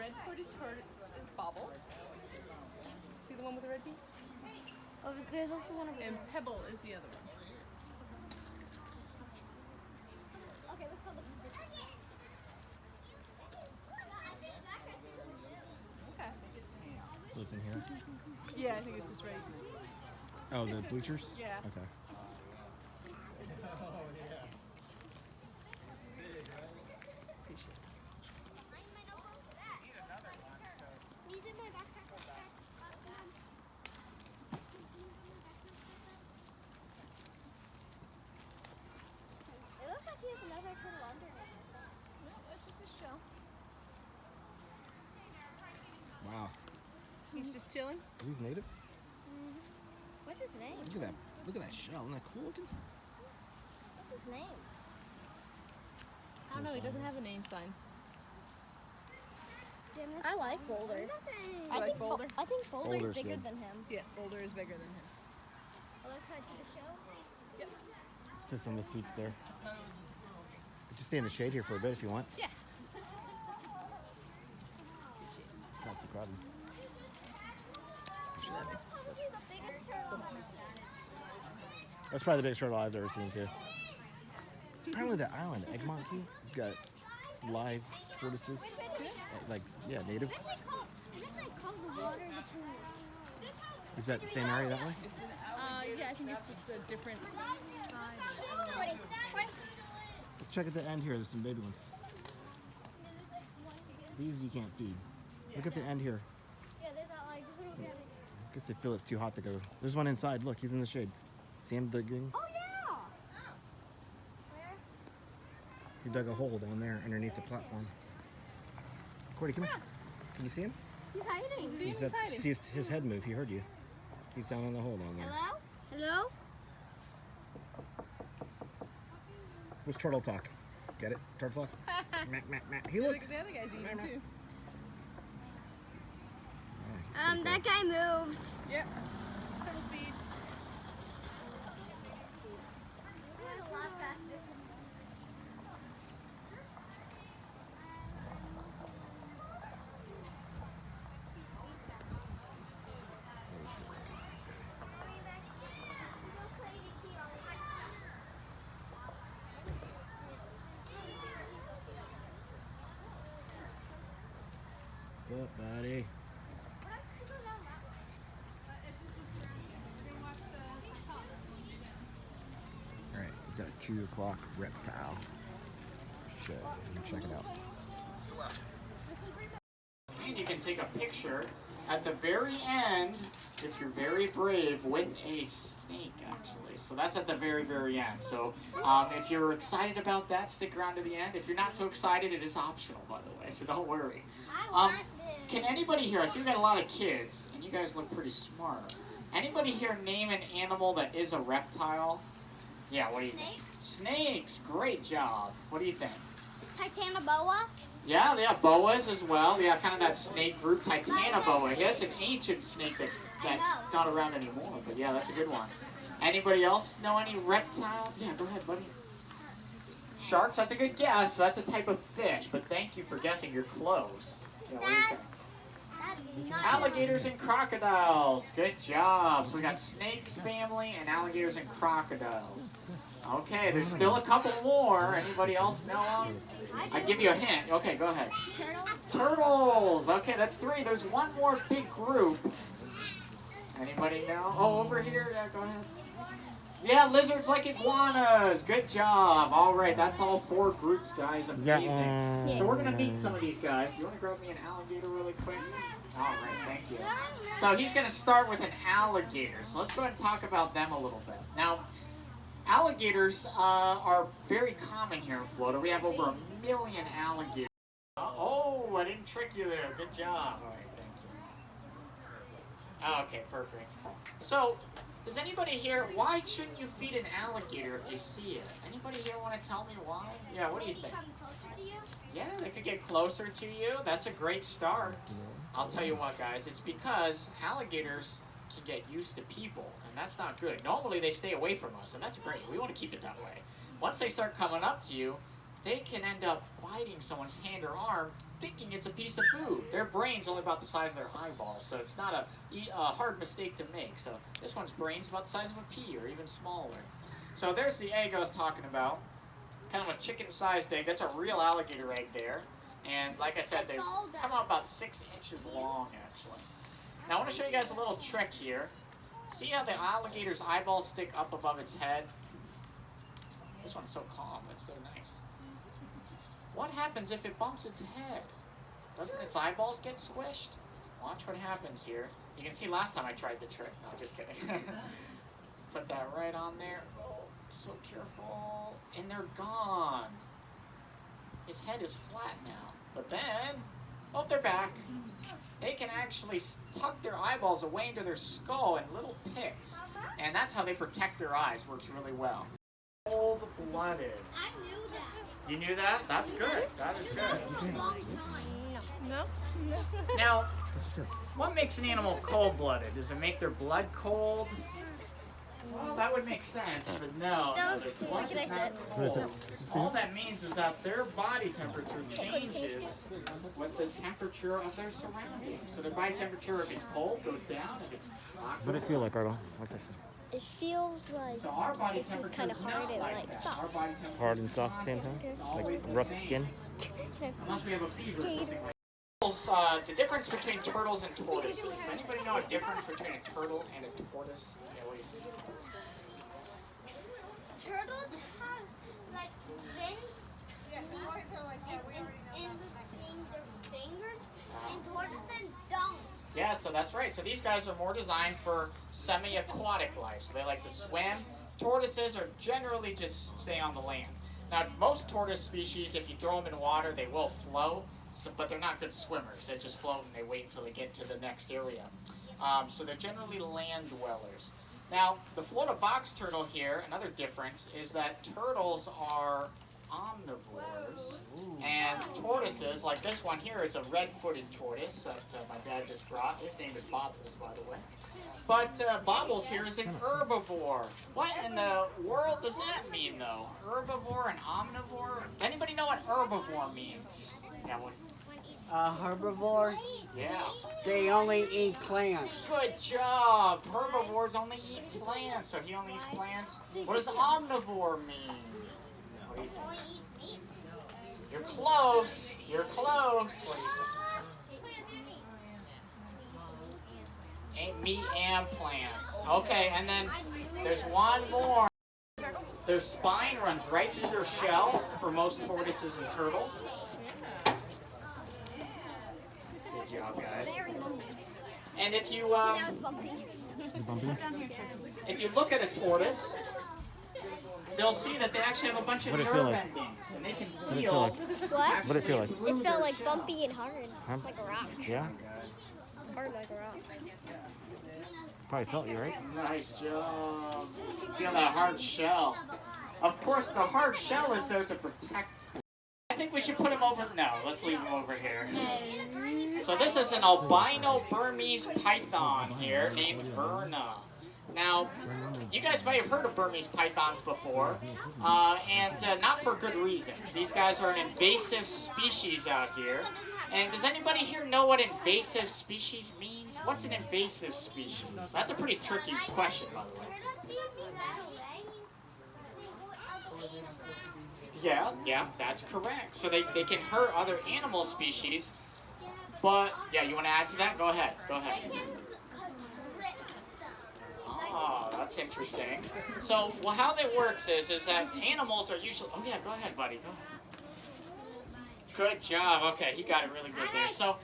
red-footed tortoise is Bobble. See the one with the red beak? Oh, there's also one over there. And Pebble is the other one. Okay, let's go look at this. Okay. So it's in here? Yeah, I think it's just right. Oh, the bleachers? Yeah. Okay. He's in my backpack. It looks like he has another turtle under him. No, that's just a shell. Wow. He's just chilling. Are these native? What's his name? Look at that. Look at that shell. Isn't that cool looking? What's his name? I don't know, he doesn't have a name sign. I like Boulder. Boulder? I think Boulder's Boulder's bigger good. than him. Yes, Boulder is bigger than him. Oh, let's head to the show. Yep. Just on the seats there. Just stay in the shade here for a bit if you want. Yeah. It's not too crowded. He's the biggest turtle. That's probably the biggest turtle I've ever seen too. Apparently the island, Egmont Key, has got live tortoises. Like, yeah, native. Didn't they call the water the pool? Is that the same area that way? Yeah, I think it's just a different side. Let's check at the end here. There's some baby ones. These you can't feed. Look at the end here. Yeah, there's that like little baby. I guess they feel it's too hot to go. There's one inside. Look, he's in the shade. See him digging? Oh yeah. Where? He dug a hole down there underneath the platform. Cordy, come here. Can you see him? He's hiding. See him? He's hiding. See his head move. He heard you. He's down in the hole down there. Hello? Hello? What's turtle talk? Get it? Turtle talk? Mac, mac, mac. He looked. The other guy's eating too. That guy moved. Yep. Turtle speed. What's up, buddy? All right, we've got a 2 o'clock reptile show. Check it out. And you can take a picture at the very end, if you're very brave, with a snake, actually. So that's at the very, very end. So if you're excited about that, stick around to the end. If you're not so excited, it is optional, by the way, so don't worry. Can anybody here, I see we got a lot of kids, and you guys look pretty smart. Anybody here name an animal that is a reptile? Yeah, what do you think? Snakes, great job. What do you think? Titanoboa? Yeah, they have boas as well. They have kind of that snake group, Titanoboa. That's an ancient snake that's not around anymore, but yeah, that's a good one. Anybody else know any reptiles? Yeah, go ahead, buddy. Sharks, that's a good guess. That's a type of fish, but thank you for guessing. You're close. Yeah, what do you think? Alligators and crocodiles. Good job. So we got snakes family and alligators and crocodiles. Okay, there's still a couple more. Anybody else know them? I give you a hint. Okay, go ahead. Turtles. Okay, that's 3. There's one more big group. Anybody know? Oh, over here. Yeah, go ahead. Yeah, lizards like iguanas. Good job. All right, that's all 4 groups, guys. Amazing. So we're going to meet some of these guys. You want to grab me an alligator really quick? All right, thank you. So he's going to start with an alligator. So let's go ahead and talk about them a little bit. Now, alligators are very common here in Florida. We have over 1 million alligators. Oh, I didn't trick you there. Good job. All right, thank you. Okay, perfect. So, does anybody here, why shouldn't you feed an alligator if you see it? Anybody here want to tell me why? Yeah, what do you think? Come closer to you? Yeah, they could get closer to you. That's a great start. I'll tell you what, guys. It's because alligators can get used to people, and that's not good. Normally, they stay away from us, and that's great. We want to keep it that way. Once they start coming up to you, they can end up biting someone's hand or arm thinking it's a piece of food. Their brain's only about the size of their eyeball, so it's not a hard mistake to make. So this one's brain's about the size of a pea or even smaller. So there's the egg I was talking about. Kind of a chicken-sized egg. That's a real alligator egg there. And like I said, they come out about 6 inches long, actually. Now I want to show you guys a little trick here. See how the alligator's eyeballs stick up above its head? This one's so calm. It's so nice. What happens if it bumps its head? Doesn't its eyeballs get squished? Watch what happens here. You can see last time I tried the trick. No, just kidding. Put that right on there. Oh, so careful. And they're gone. His head is flat now. But then, oh, they're back. They can actually tuck their eyeballs away into their skull in little picks. And that's how they protect their eyes. Works really well. Cold-blooded. I knew that. You knew that? That's good. That is good. No? Now, what makes an animal cold-blooded? Does it make their blood cold? Well, that would make sense, but no, their blood is not cold. All that means is that their body temperature changes with the temperature of their surroundings. So their body temperature, if it's cold, goes down. If it's hot, What does it feel like, Arlo? What's it? It feels like so our body it feels temperature kind is of hard not and like like that. soft. Our body temperature Hard and is soft at the same time? constant. It's Like always the rough same. skin? Unless we have a fever or something like that. The difference between turtles and tortoises. Anybody know a difference between a turtle and a tortoise? Yeah, what do you see? Turtles have like fins in between their fingers, and tortoises don't. Yeah, so that's right. So these guys are more designed for semi-aquatic life. So they like to swim. Tortoises are generally just stay on the land. Now, most tortoise species, if you throw them in water, they will float, but they're not good swimmers. They just float and they wait until they get to the next area. So they're generally land dwellers. Now, the Florida box turtle here, another difference, is that turtles are omnivores, and tortoises, like this one here, is a red-footed tortoise that my dad just brought. His name is Bobbles, by the way. But Bobbles here is an herbivore. What in the world does that mean, though? Herbivore and omnivore? Anybody know what herbivore means? Yeah, what? Herbivore, Yeah. they only eat plants. Good job. Herbivores only eat plants, so he only eats plants. What does omnivore mean? What do you think? Only eats meat. You're close. You're close. What do you think? Meat and plants. Okay, and then there's one more. Their spine runs right through their shell for most tortoises and turtles. Good job, guys. Very bumpy. And if you That was bumpy. if you look at a tortoise, they'll see that they actually have a bunch of What'd it nerve feel like? endings, and they can What'd it feel feel. like? What? What'd it feel like? It felt like bumpy and hard, Huh? like a rock. Yeah? Hard like a rock. Probably felt you, right? Nice job. Feel that hard shell. Of course, the hard shell is there to protect. I think we should put him over. No, let's leave him over here. So this is an albino Burmese python here named Verna. Now, you guys might have heard of Burmese pythons before, and not for good reasons. These guys are an invasive species out here. And does anybody here know what invasive species means? What's an invasive species? That's a pretty tricky question, by the way. Yeah, that's correct. So they can hurt other animal species, but yeah, you want to add to that? Go ahead. Oh, that's interesting. So, well, how that works is that animals are usually. Oh yeah, go ahead, buddy. Go ahead. Good job. Okay, he got it really good there. So,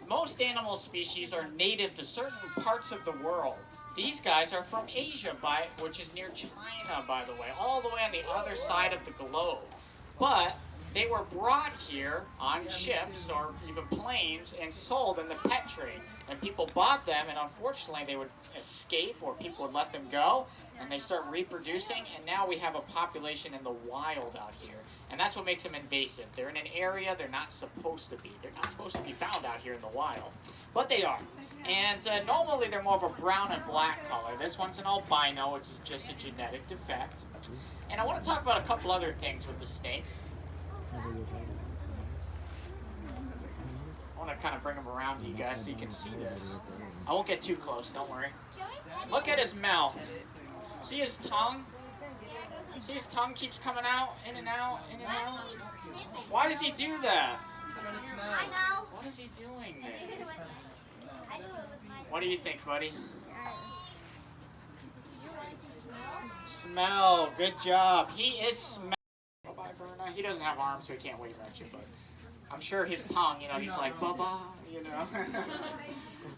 most animal species are native to certain parts of the world. These guys are from Asia, which is near China, by the way, all the way on the other side of the globe. But they were brought here on ships or even planes and sold in the pet trade. And people bought them, and unfortunately they would escape, or people would let them go, and they start reproducing, and now we have a population in the wild out here. And that's what makes them invasive. They're in an area they're not supposed to be. They're not supposed to be found out here in the wild. But they are. And normally they're more of a brown and black color. This one's an albino, which is just a genetic defect. And I want to talk about a couple other things with the snake. I want to kind of bring him around to you guys so you can see this. I won't get too close, don't worry. Look at his mouth. See his tongue? See his tongue keeps coming out, in and out, in and out? Why does he do that? I know. What is he doing I do there? it with my. What do you think, buddy? You want to smell? Smell. Good job. He is smell. Bye-bye, Berna. He doesn't have arms, so he can't wave at you, but I'm sure his tongue, you know, he's like, bye-bye, you know.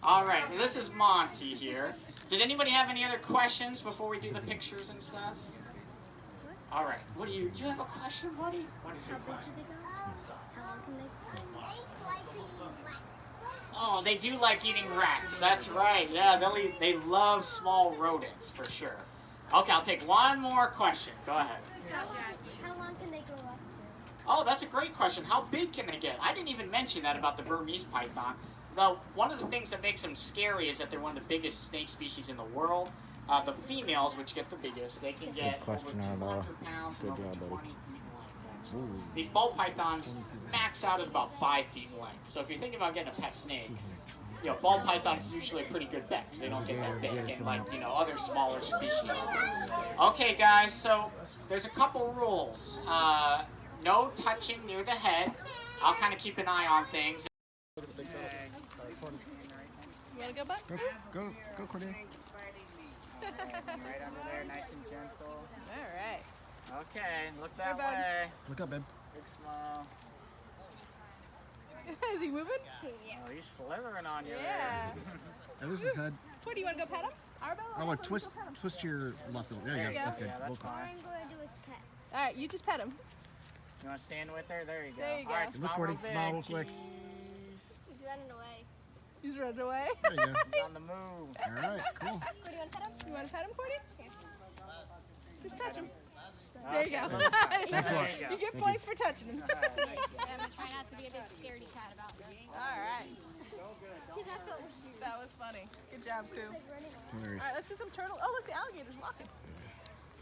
All right, this is Monty here. Did anybody have any other questions before we do the pictures and stuff? All right. Do you have a question, buddy? What is your question? Oh, they do like eating rats. That's right. Yeah, they love small rodents for sure. Okay, I'll take one more question. Go ahead. How long can they grow up to? Oh, that's a great question. How big can they get? I didn't even mention that about the Burmese python. Though one of the things that makes them scary is that they're one of the biggest snake species in the world. The females, which get the biggest, they can get over 200 pounds and over 20 feet in length. These ball pythons max out at about 5 feet in length. So if you're thinking about getting a pet snake, you know, ball pythons usually a pretty good bet because they don't get that big, and like, you know, other smaller species. Okay, guys, so there's a couple rules. No touching near the head. I'll kind of keep an eye on things. You want to go, bud? Go, Cordelia. Right under there, nice and gentle. All right. Okay, look that Hey, bud. way. Look up, babe. Big smile. Is he moving? Oh, he's slithering on you Yeah. Hey, there's his head. What, do you want to go pet him? Arabella? Oh, what? Twist to your left a little. There you go. That's good. Yeah, that's We'll- fine. I'm going to do is pet. All right, you just pet him. You want to stand with her? There you go. There you go. All right, Look, smile Cordy, real big. smile real quick. Cheese. He's running away. He's running away. There you go. He's on the move. All right, cool. What do you want to pet him? You want to pet him, Cordy? Just touch him. Okay, There you go. Thanks a lot. You get points for touching him. I'm going to try not to be a big scaredy cat about this. All right. See, that's what we're shooting. That was funny. Good job, Koo. Hilarious. All right, let's get some turtle. Oh, look, the alligator's walking.